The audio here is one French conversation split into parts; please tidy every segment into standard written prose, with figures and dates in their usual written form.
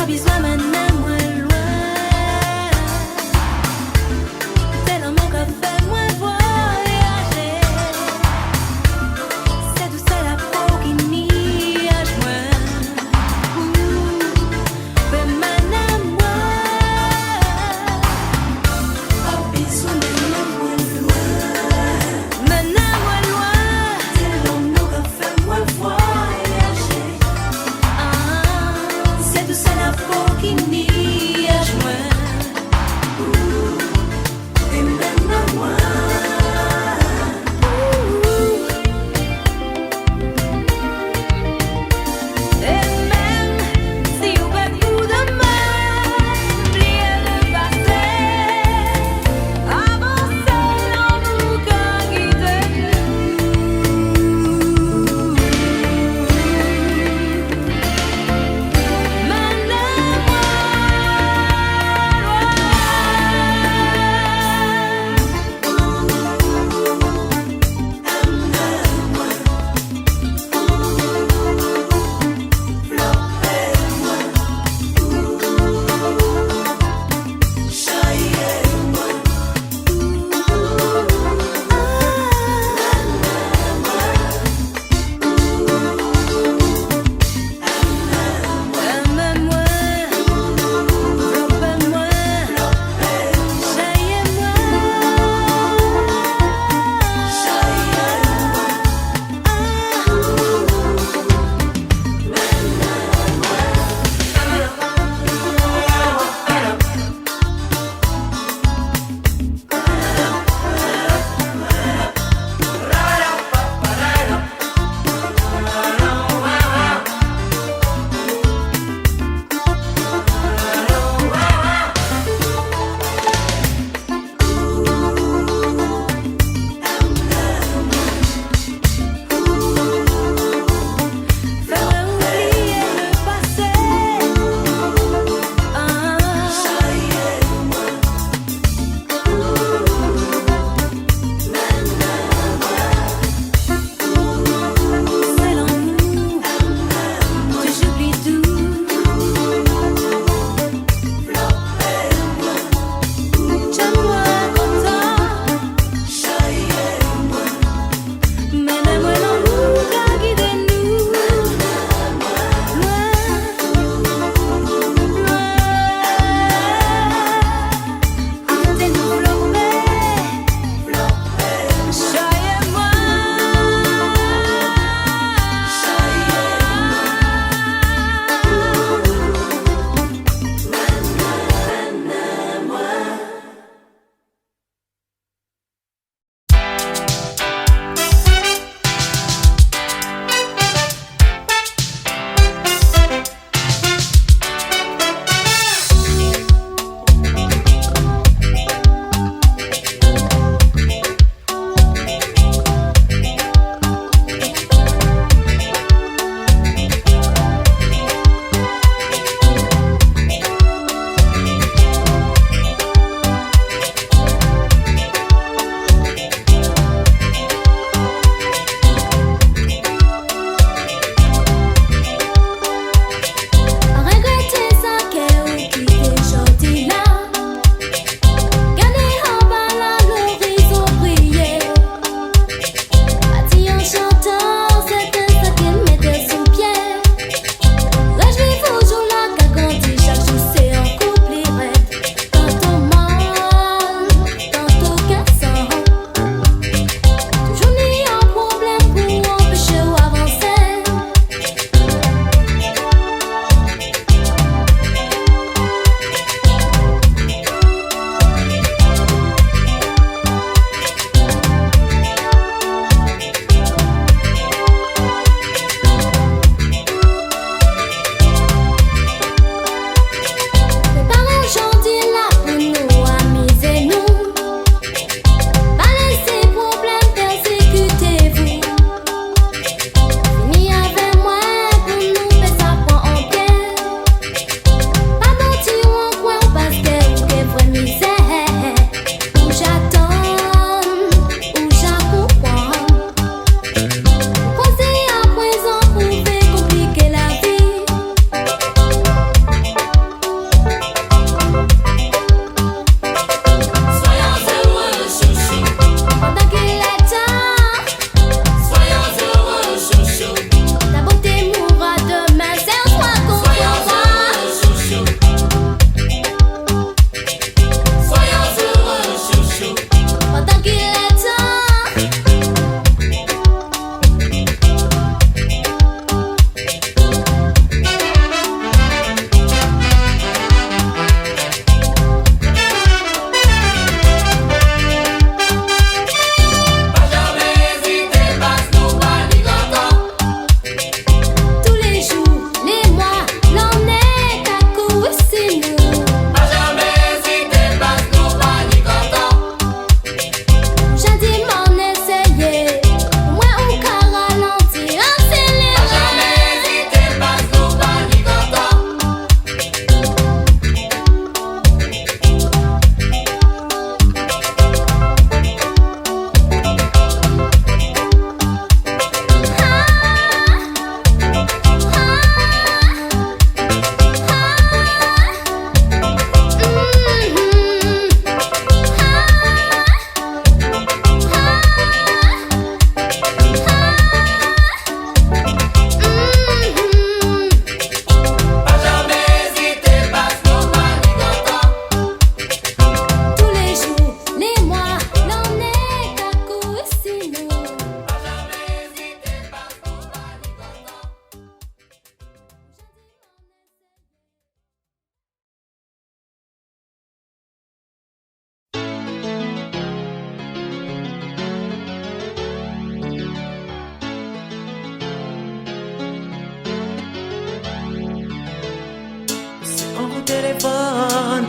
besoin maintenant moins loin. Tel un mon café moins voyager. C'est tout ça la peau qui n'y a joint. Ben maintenant moi. Pas besoin maintenant moins loin. Maintenant moins loin. Tel un mon café moins voyager. C'est tout ça la peau qui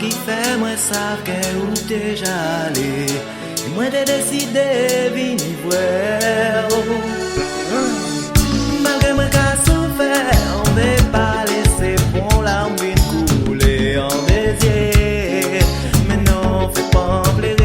qui fait moi savoir où déjà allé. Et moi j'ai décidé de venir voir. Malgré moi qu'à souffert, on veut pas laisser bon larmes couler en désir. Mais non, fais pas pleurer.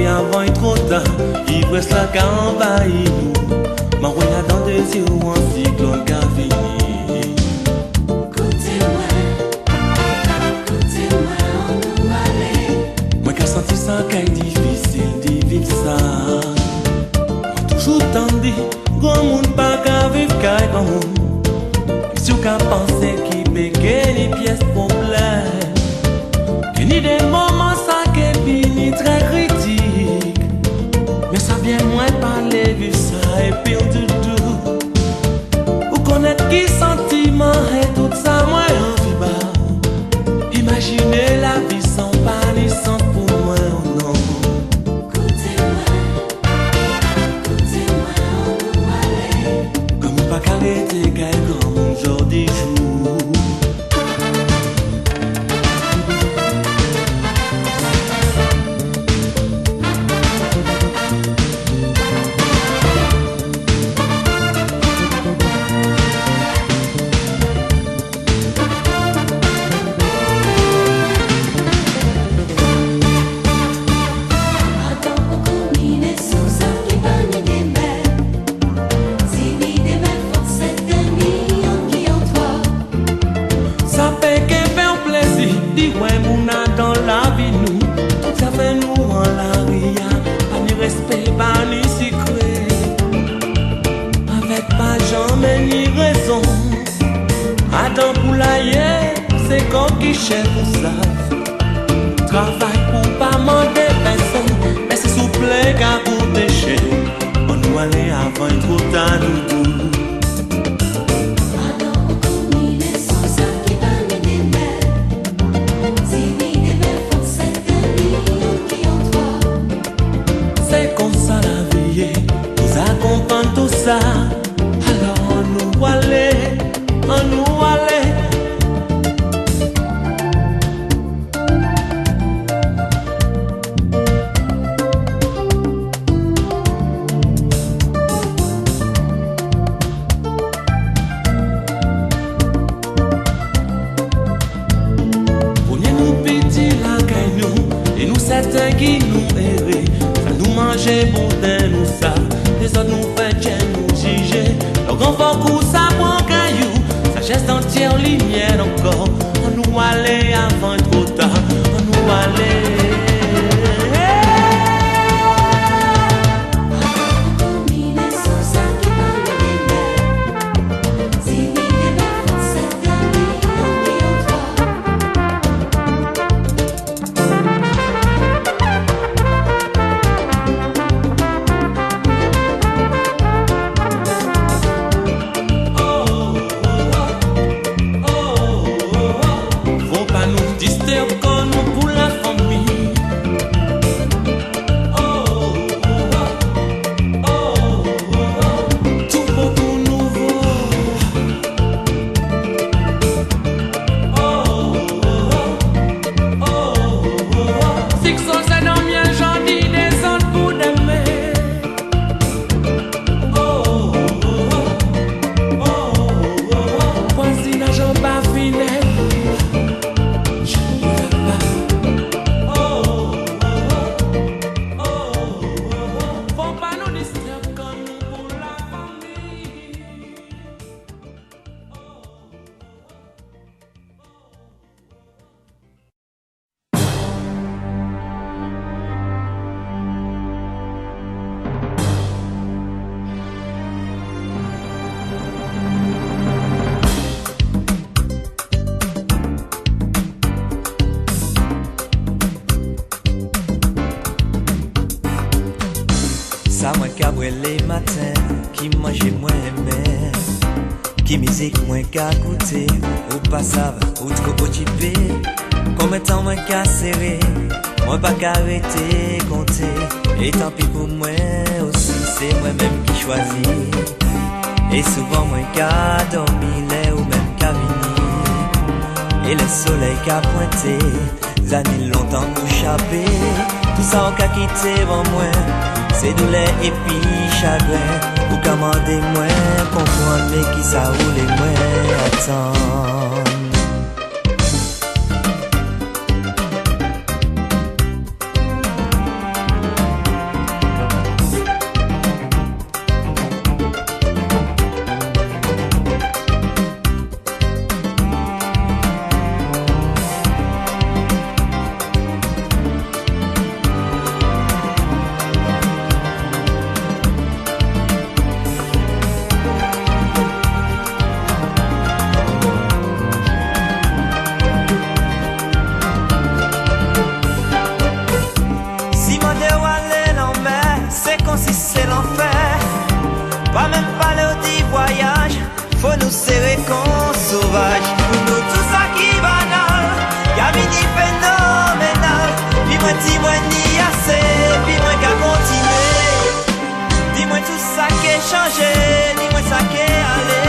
Avant et trop tard, ivresse la qu'a envahi nous. Ma regarde dans des yeux ou un cyclone qui a fini. Côté-moi, on nous aller. Moi qui a senti ça qui est difficile de vivre ça. Moi toujours tendu, grand monde pas qu'à vivre qu'à grand monde. Si on a pensé qu'il bégaye les pièces problèmes, qu'il n'y a des moments ça qui est fini très critique. Mais ça vient moins parler vu ça et pire du tout. Ou connaître qui sentiment et tout ça moi envie bas. Imaginez la vie sans parler sans pour moi ou non. Côté-moi, on nous aller. Comme pas qu'arrêter quelqu'un un jour des jours. C'est comme qui chef pour ça. Travail pour pas demander personne. Mais c'est souple qu'à pour décher. On nous aller avant et trop tard nous. C'est comme ça la vie, nous accompagne tout ça. Alors on nous aller, on nous aller. Certains qui nous erraient, ça nous mangeait pour nous ça. Les autres nous fait nous juger. Le grand fort ça prend caillou, sagesse entière lumière encore. On nous allait avant trop tard, on nous allait. Ça moi cabré les matins, qui mangeait moins aimé, qui musique moins qu'à goûter, ou pas ça ou trop occupé, combien de temps moins qu'à serrer, moi pas qu'à arrêter, compter, et tant pis pour moi aussi, c'est moi-même qui choisis, et souvent moins qu'à dormir, ou même qu'à venir, et le soleil qu'à pointer, années longtemps pour chapper, tout ça on qu'a quitté avant moi. C'est douleur et puis chagrin. Ou commander moins, comprendre mais qui ça roule moins attendre. sauvage. Pour nous tout ça qui banal, Gamini phénoménal. Dis-moi, dis-moi ni assez, dis-moi qu'à continuer. Dis-moi tout ça qui est changé, dis-moi ça qui est allé.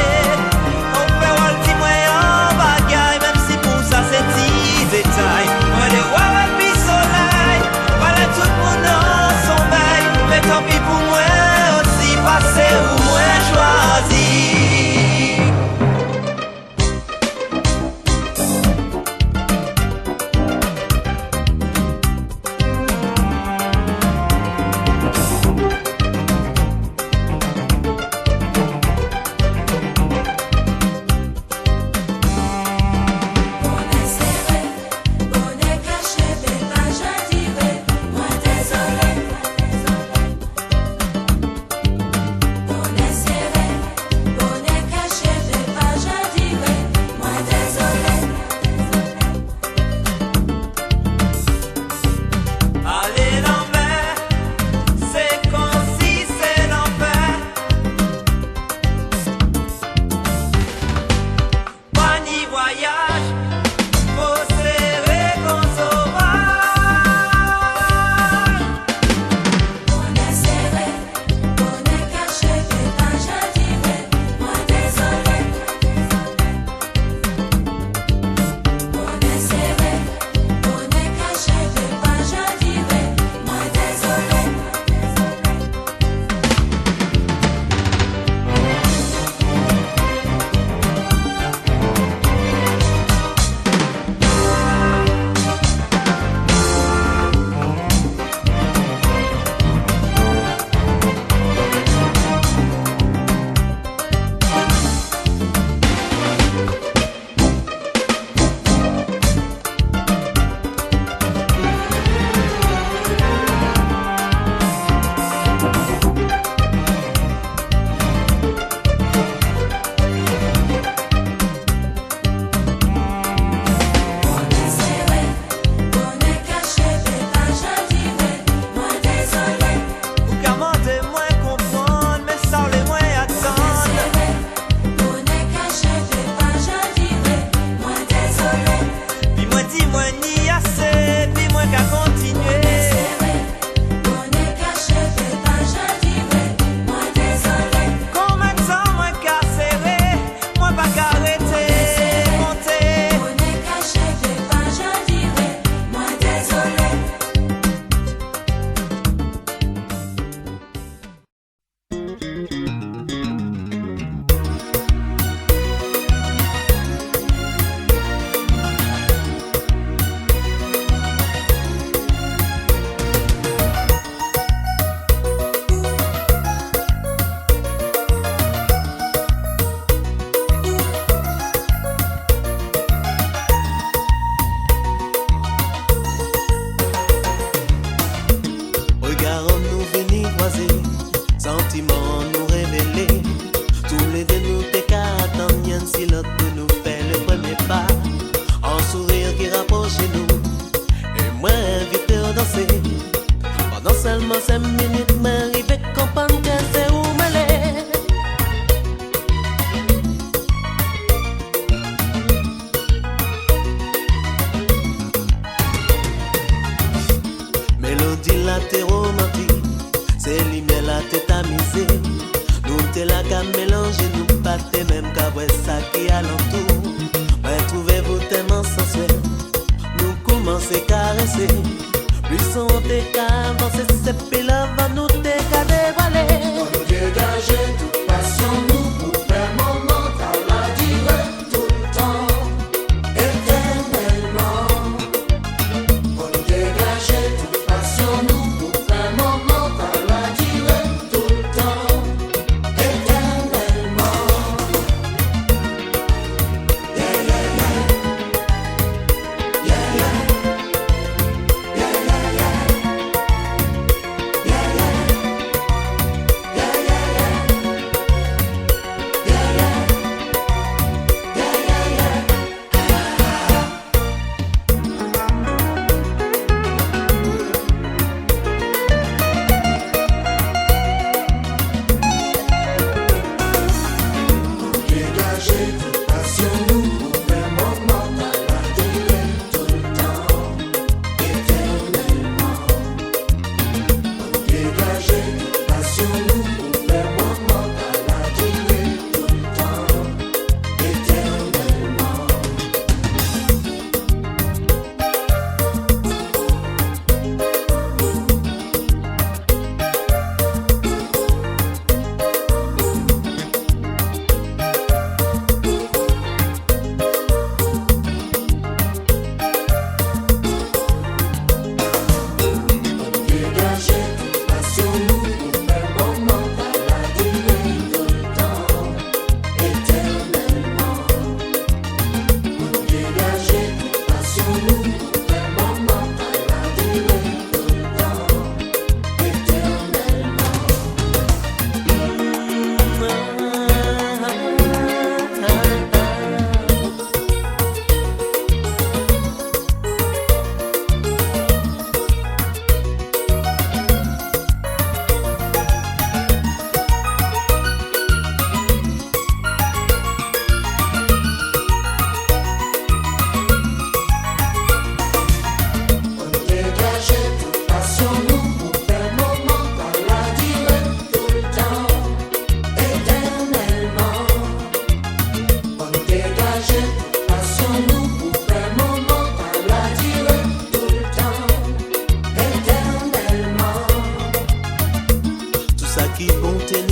On fait wall, dis-moi en bagaille, même si pour ça c'est petit détail. Moi les rois et puis soleil, voilà tout le monde en sommeil. Mais tant pis pour moi aussi, passer ou moins choisi.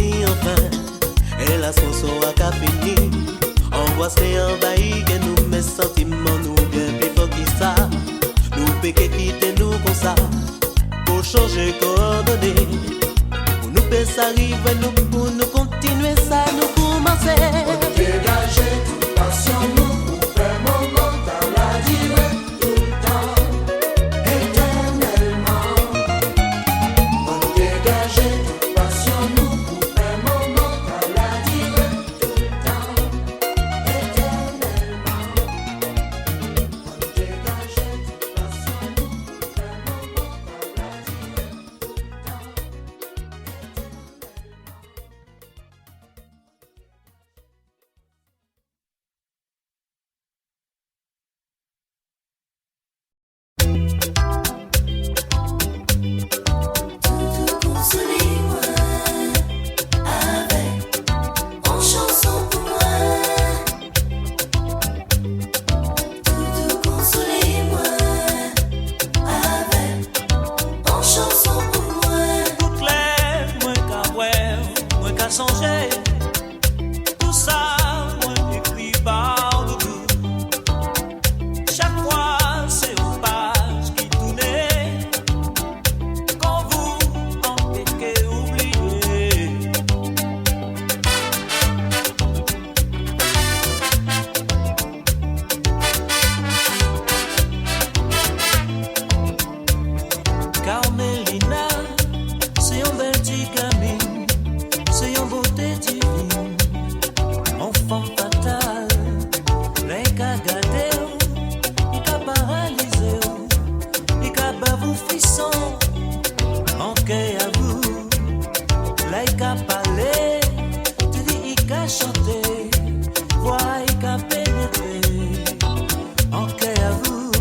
fini enfin. Et la chanson a qu'à fini. Angoisse et envahi que nous mes sentiments nous bien plus fort qui ça. Nous péquer quitter nous comme ça. Pour changer coordonnées. Pour nous faire ça arriver nous pour nous continuer ça nous commencer. Pour dégager toute passion nous pour faire moment dans la durée tout le temps éternellement. Pour dégager toute passion nous pour faire moment dans la durée tout le temps éternellement. Pour dégager toute passion nous pour faire moment dans la durée tout le temps Consolez-moi avec en chanson pour moi. Consolez-moi avec en chanson pour moi. Tout clair, moi qu'à ouais, moi qu'à songer. Tout ça, moi écrit par de tout. Chaque fois, c'est une page qui tournait. Quand vous en péquez oublié. Carmelina, c'est un bel petit camine, c'est une beauté divine, enfant fatal, les qu'a gâté, il qu'a paralysé, il qu'a bavou frisson, manqué à vous, les qu'a parlé, tu dis il qu'a chanté, voix il qu'a pénétré, manqué à vous,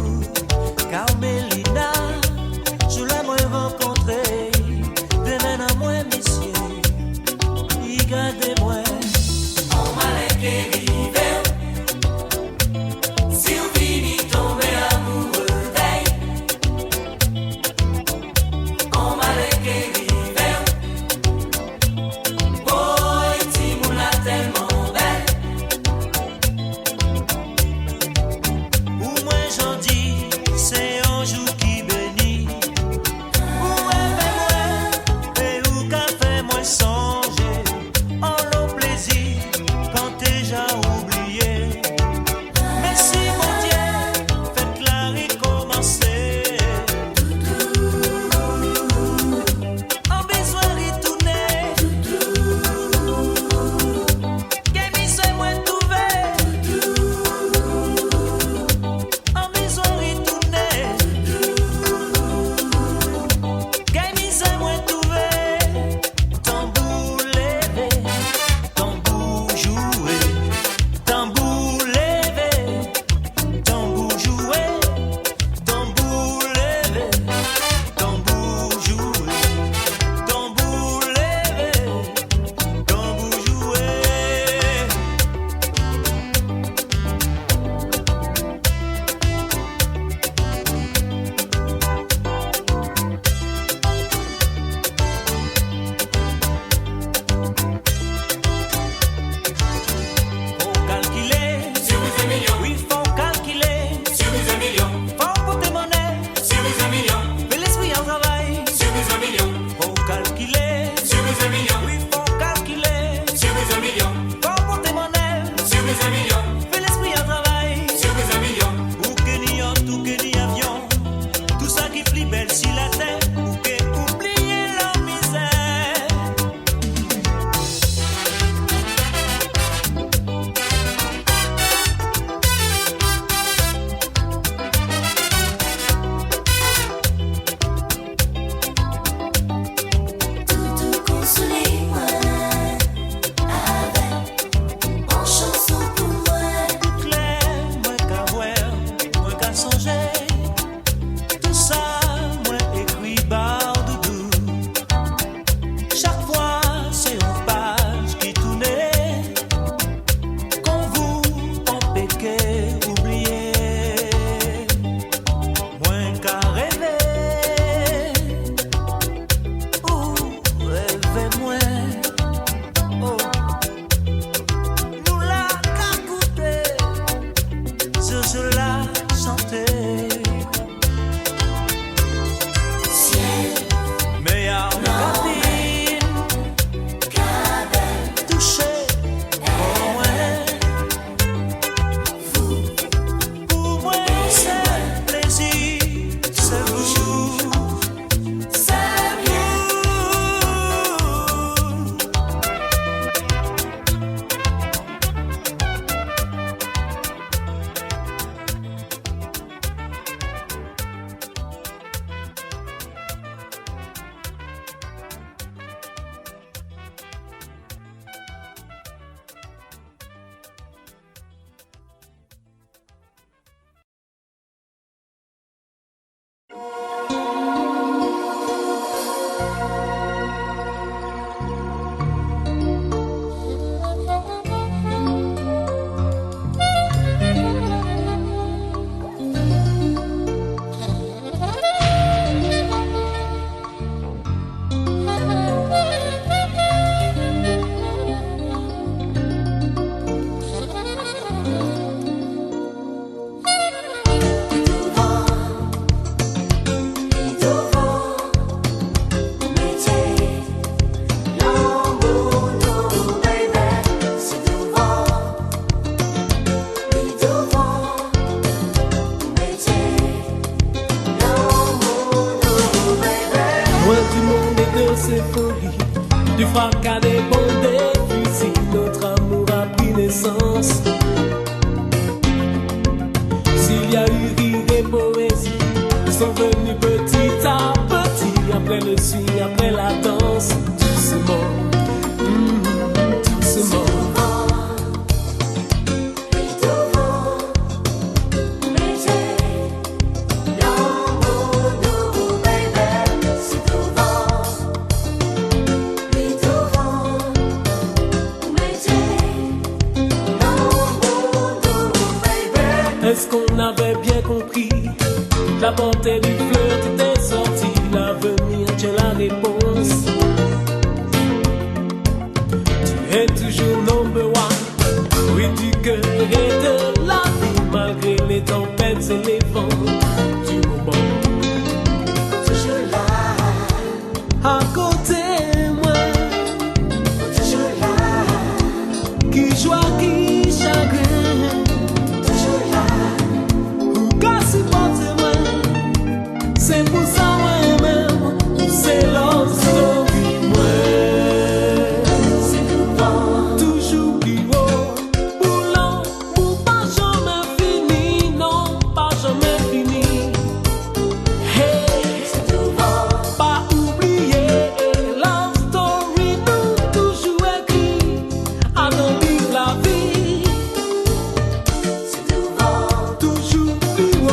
Carmelina. Je l'ai moins rencontré, demain à moi, messieurs, y gardez-moi. On m'a rivé. Si on finit tomber amoureux d'elle, on m'a rivé. Boy, Timon la tellement belle. Ou moi j'en dis, c'est un jour qui bénit. Ou elle fait moi, et ou qu'a fait moi songer. On l'oublie. danse doucement, doucement. Est-ce qu'on avait bien compris? La portée du flirt était sortie, l'avenir tient la réponse. Tu es toujours number one, oui du cœur et de la vie, malgré les tempêtes et les vents du moment. Toujours là, à côté moi, toujours là, qui joie, qui chagrin. C'est pour ça moi-même, c'est love story moi. C'est tout bon, toujours plus haut, boulant, pour pas jamais fini, non, pas jamais fini. Hey, c'est tout bon, pas oublier, love story nous toujours écrit, à nos livres la vie. C'est tout bon, toujours plus haut.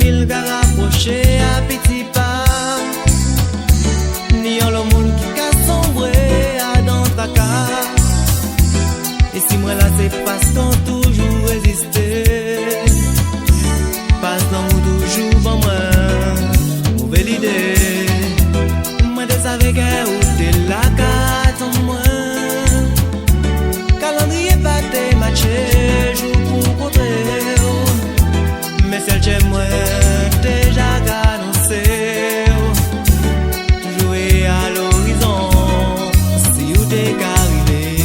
Mille gars rapprochés à petit pas, ni en le monde qui casse sombre à dans ta cas. Et si moi là c'est parce qu'on toujours résisté, parce qu'on toujours bon moi, nouvelle idée. Moi de savais que où t'es là qu'attends moi, calendrier pas t'es matché, jour pour contre. Mais celle que moi déjà annoncé, toujours à l'horizon, si vous t'es arrivé. Si vous t'es arrivé,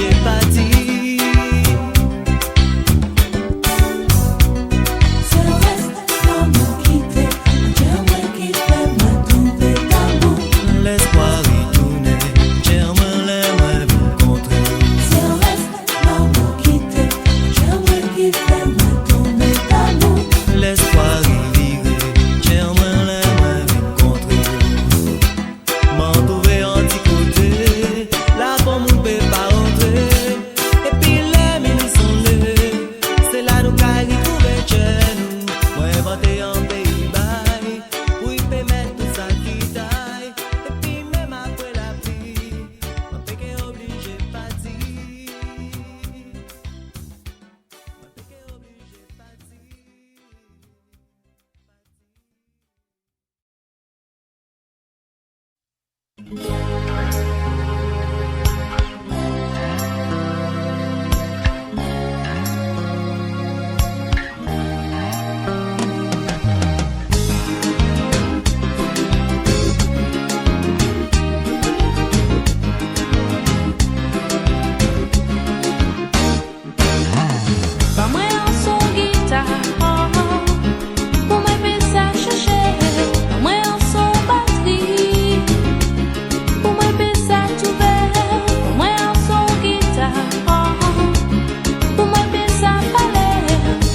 obligé pas dire. C'est le reste, l'amour qui fait, j'aimerais qu'il fait moi tomber d'amour. L'espoir y tourne, j'aimerais les rencontrer. C'est le reste, l'amour qui fait, j'aimerais qu'il fait moi tomber d'amour. L'espoir y vire, j'aimerais les rencontrer. M'en trouver en petit côté, là pour mon peut pas rentrer. Et puis les minutes sont levées, c'est là nous qu'à y trouver chez nous. Moi inventé en pays bail, pour y permettre tout ça qui taille. Et puis même après la pluie, on peut qu'être obligé de partir. On peut qu'être obligé de partir. Pas moi en son guitare, pour moi faire ça chercher. Pas moi en son batterie, pour moi faire ça tout vert. Pas moi en son guitare, pour moi faire ça palais.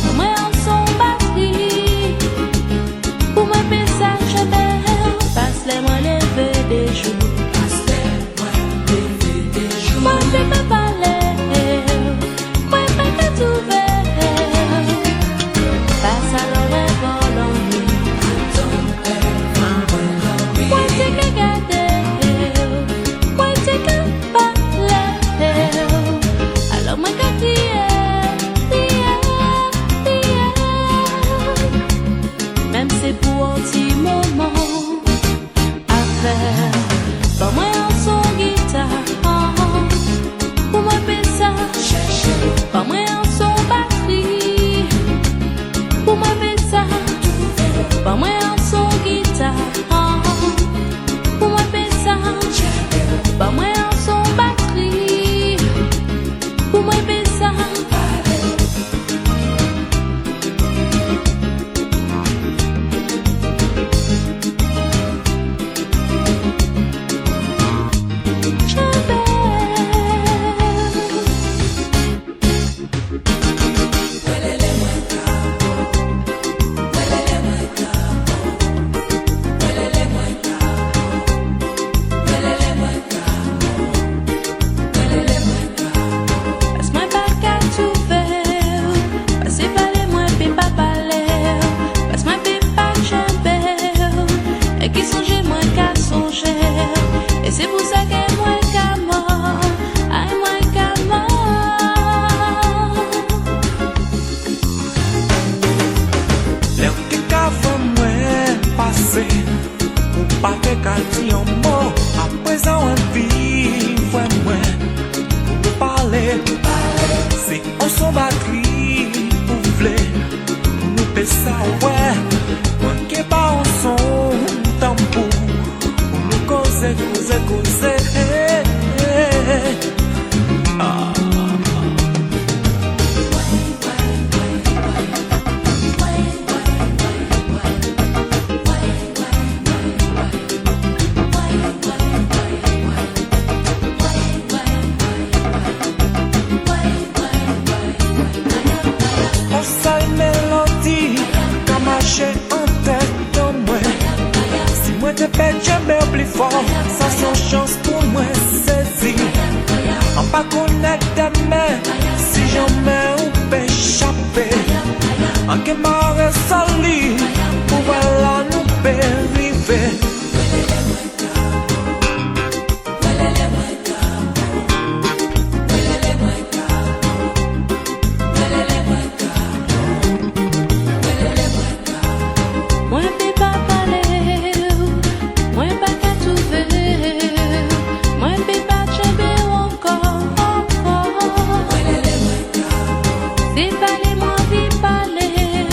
Pas moi en son batterie, pour moi faire ça chercher. Passe-les-moi lever des jours, passe-les-moi lever des jours. Moi je peux parler. Moi pas qu'à tout faire. Passe à l'oreille volonté. Moi c'est qu'à garder. Moi c'est qu'à parler. Alors moi qu'à crier. Même c'est pour un petit moment à faire. Pas moi en son guitare, pour moi faire ça. Pas moi en son batterie, pour moi faire ça. Pas moi en son guitare, pour moi faire ça. Pas moi en son batterie, pour moi faire ça. Passe-moi pas qu'à tout faire. Passez par les mois, puis pas parler. Passe-moi pas que j'aime. Et qui songe moi qu'à songer. Et c'est pour ça que moi qu'à mort. Aïe, moi qu'à mort. Les qui qu'avant moi passé, ou pas que qu'à dire un mot, à présent on vit, ouais moi, pour parler, c'est on s'en batterie, pour vler, pour nous payer ça, ouais, moi qui pas en son tambour, pour nous causer, ah. On sale mélodie, qu'a marché en tête de moi. Si moi te pète, j'aime plus fort, ça son chance pour moi saisir. On pas connaître demain, si jamais on peut échapper. En que marre sali, pour voilà nous périver. Moi peux pas parler, moi pas qu'à tout faire. Moi peux pas chanter encore. C'est parler, moi vie parler,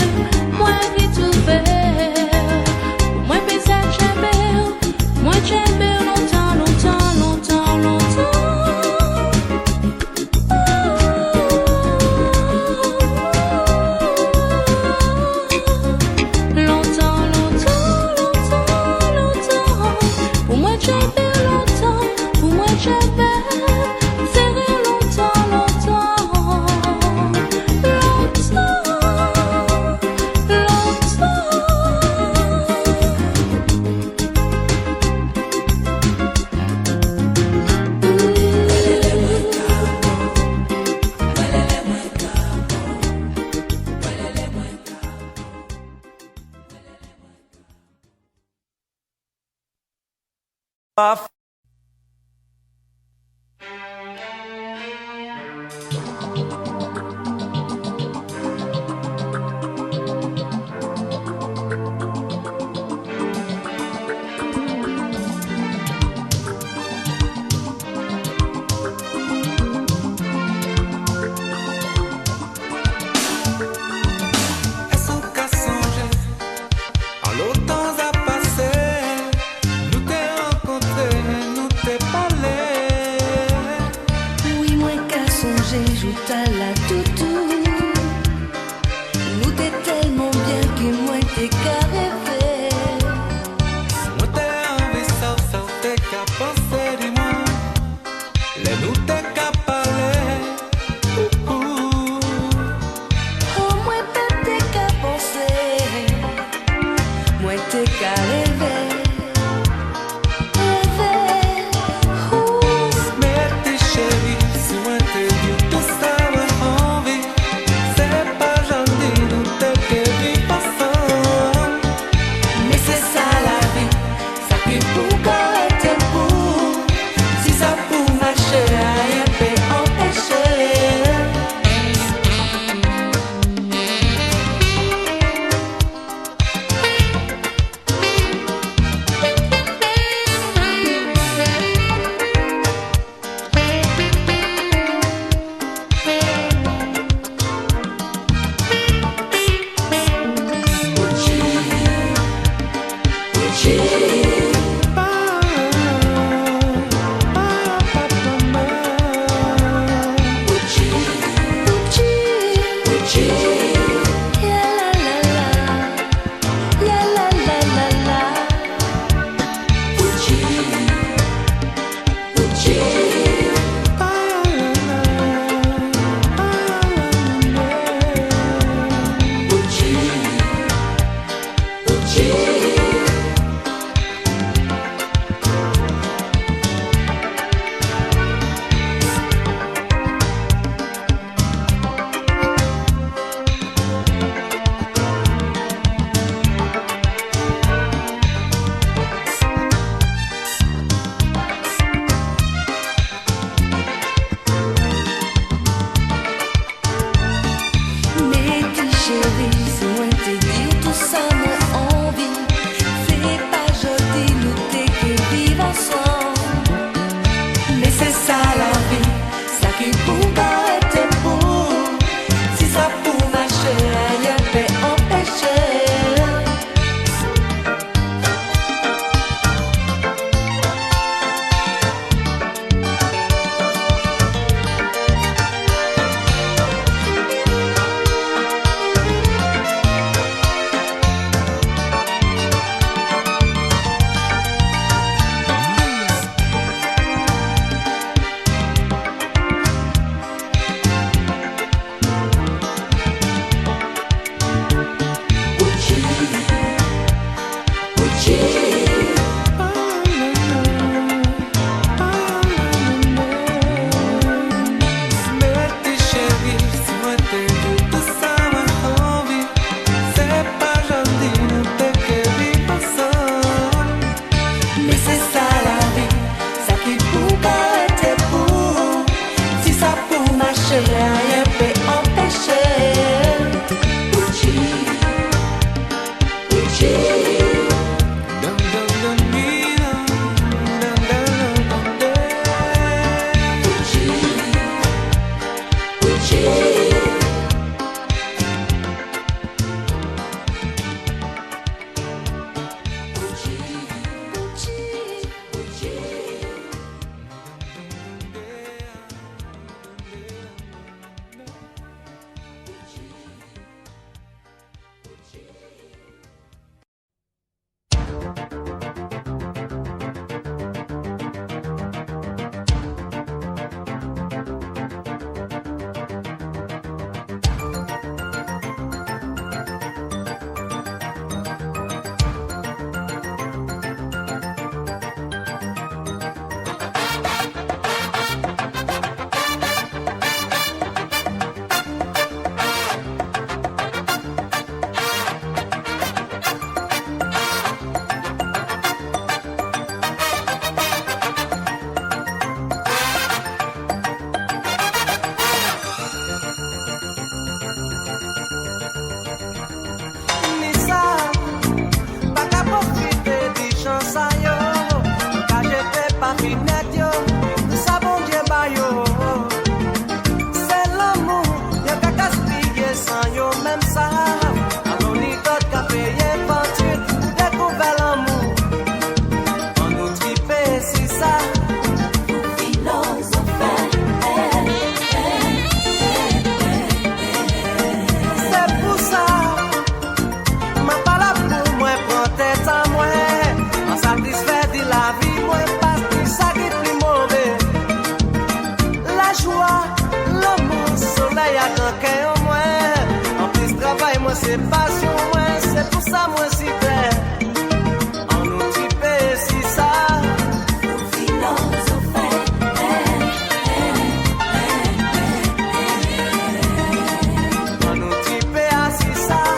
moi vie tout faire. Pas Est-ce qu'à songer, en l'autant à passer, nous t'ai rencontré, nous t'ai parlé. Oui, moi qu'à songer, joue à la toutou. Nous t'es tellement bien que moi t'es qu'à rêver. Moi t'ai envie ça t'es qu'à penser du moins. Les nous t'es qu'à parler. Oh, moi t'es qu'à penser. Moi t'es qu'à rêver. Rêver. Mais tes chéris, si moi t'ai dit tout ça moi envie. C'est pas gentil, nous t'es que vivre ensemble. Mais c'est ça la vie. Ça qui pour garder pour. Si ça pour marcher, rien peut empêcher. Mais tes chéris, si moi t'ai dit tout ça, moi envie. C'est pas joli, nous t'es que vivre ensemble. Mais c'est ça la vie, ça qui pour garder pour. Si ça pour marcher, rien peut empêcher. c'est passion, moi, c'est pour ça, moi, si clair. En nous typer, si ça. En nous typer, si ça.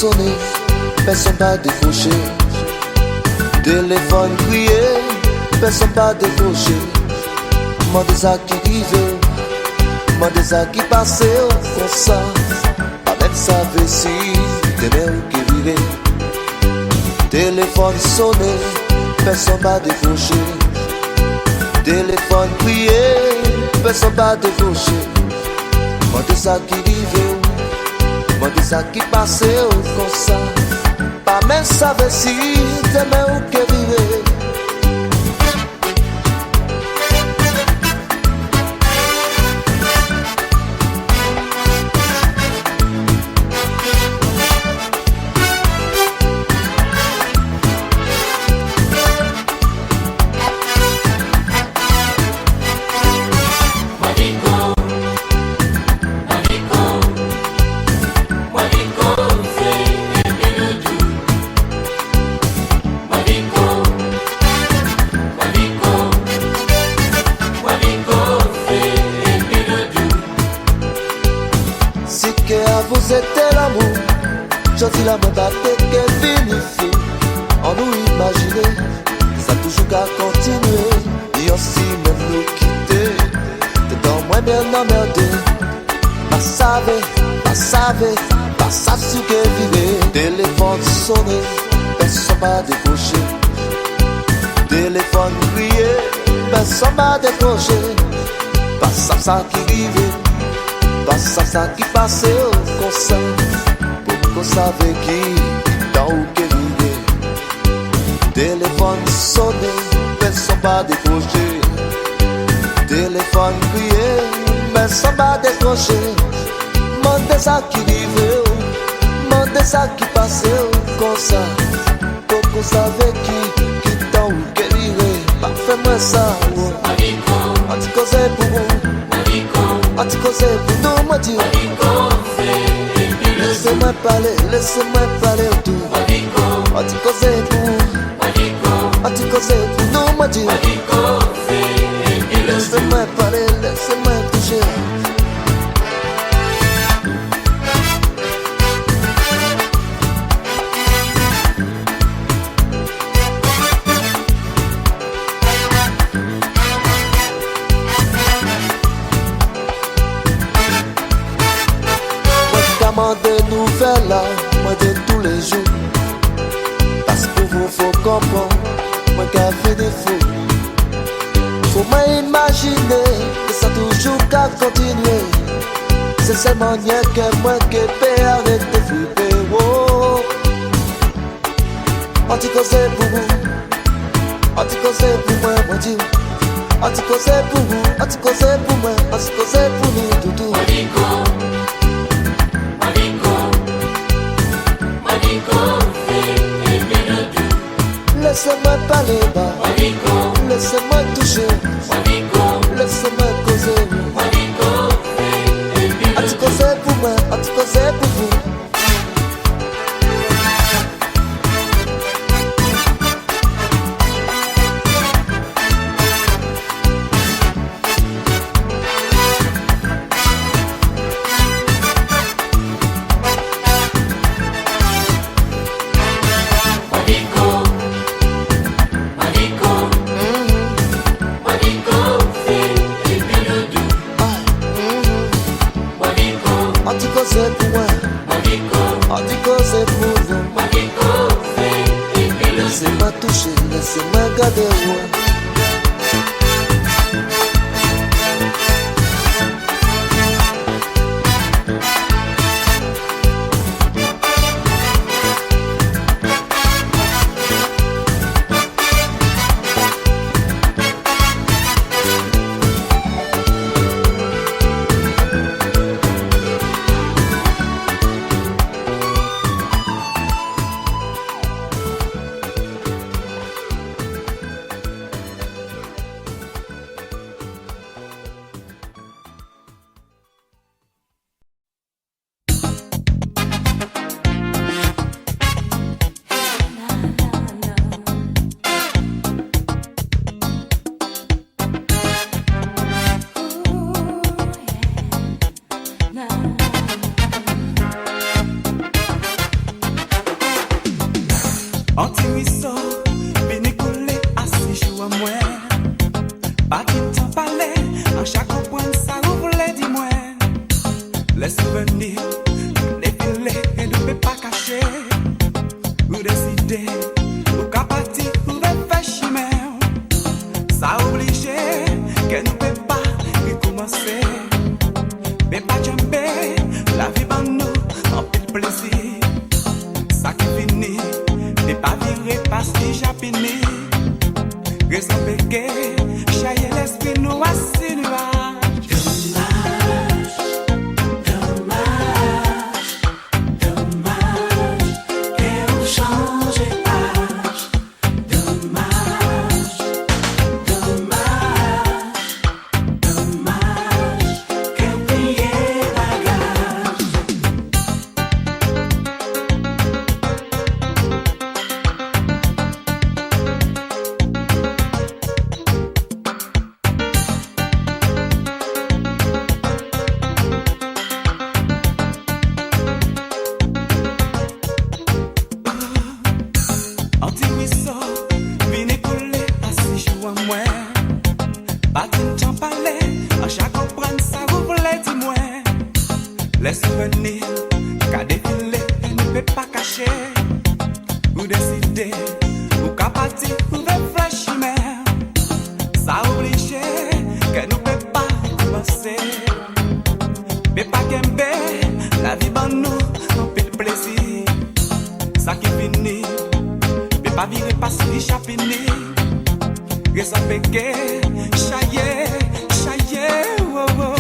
sonné, personne pas décroché. Téléphone crié, personne pas décroché. Mandez ça qui rive, mandez ça qui passe comme ça. Pas même savait si demain ou qui vivait. Téléphone sonné, personne pas décroché. Téléphone crié, personne pas décroché. Mandez ça qui rive, mandez ça qui passe comme ça. Pas même savait si demain ou qui vivait. Vous êtes l'amour, je dis la même bataille qu'elle vinifie. En nous imaginer, ça toujours qu'à continuer. Et aussi même nous quitter, t'es dans moins bien emmerdé. Pas savez, pas savez, pas savez ce qu'elle vivait. Téléphone sonné, personne m'a décroché. Téléphone crié, personne m'a décroché. Pas ça qui vivait. Pas ça qui passait comme ça. Pour qu'on savait qui, dans où qu'elle vivait. Téléphone sonné, personne pas décroché. Téléphone crié, personne pas décroché. Mandez ça qui vivait, mandez ça qui passait comme ça. Pour qu'on savait qui, dans où qu'elle vivait. Parfait-moi ça, on dit qu'on c'est pour vous. Anticosé pour nous me dire. Laissez-moi parler autour. Anticosé pour nous me dire. Laissez-moi parler, laissez-moi toucher. Des nouvelles là, moi de tous les jours. Parce que vous faut comprendre, moi qui fait des fous. Faut m'imaginer que ça toujours qu'à continuer. C'est seulement rien que moi qui peux arrêter de flipper. Oh. Anticosé pour vous, anticosé pour moi, mon Dieu. Anticosé pour vous, anticosé pour moi, anticosé pour nous, tout. Laissez-moi parler bas, laissez-moi toucher, laissez-moi causer. Anticosé pour moi, anticosé pour vous. Anticosé pour moi, anticosé pour vous. Laissez-moi toucher, laissez-moi garder moi. Anti-ruisseau, vini couler assis jou à moi. Pas qu'il t'en parlait, en chaque point ça ouvre les dis-moi. Les souvenirs, les filets, et ne peut pas cacher. Ou décider, ou capati, ou de faire chimère. Ça obligé, que ne peut pas recommencer. Mais pas jamber, la vie en nous, en pile plaisir. Ça qui finit, n'est pas viré parce que j'ai fini. Raison péquée, chailler l'esprit nous assis nuage. Les souvenirs qu'a défilé ne peut pas cacher. Ou décider, ou qu'a parti, ou de flashimère. Ça obligé, que nous peut pas commencer. Mais pas qu'aimer, la vie en nous, on peut le plaisir. Ça qui finit, mais pas virer parce qu'il j'ai fini. Raison péquée, chailler, chailler, oh oh.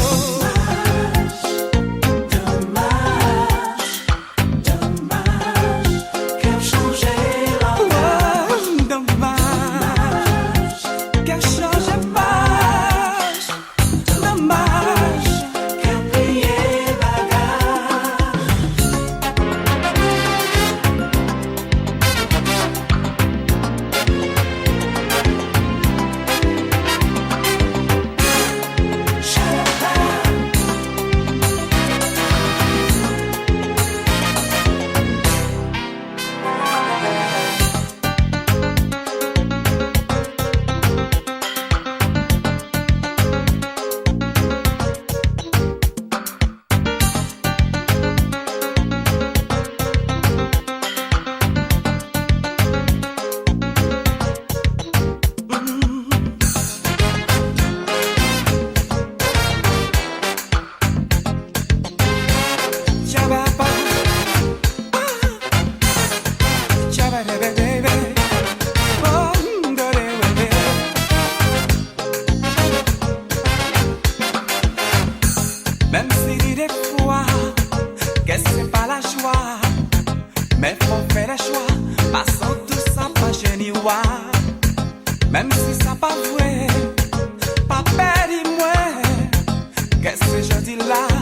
Même si des fois, que c'est pas la joie, mais faut faire le choix, passant tout ça pas génial. Même si ça pas vrai, pas perdre moi, que c'est je dis là.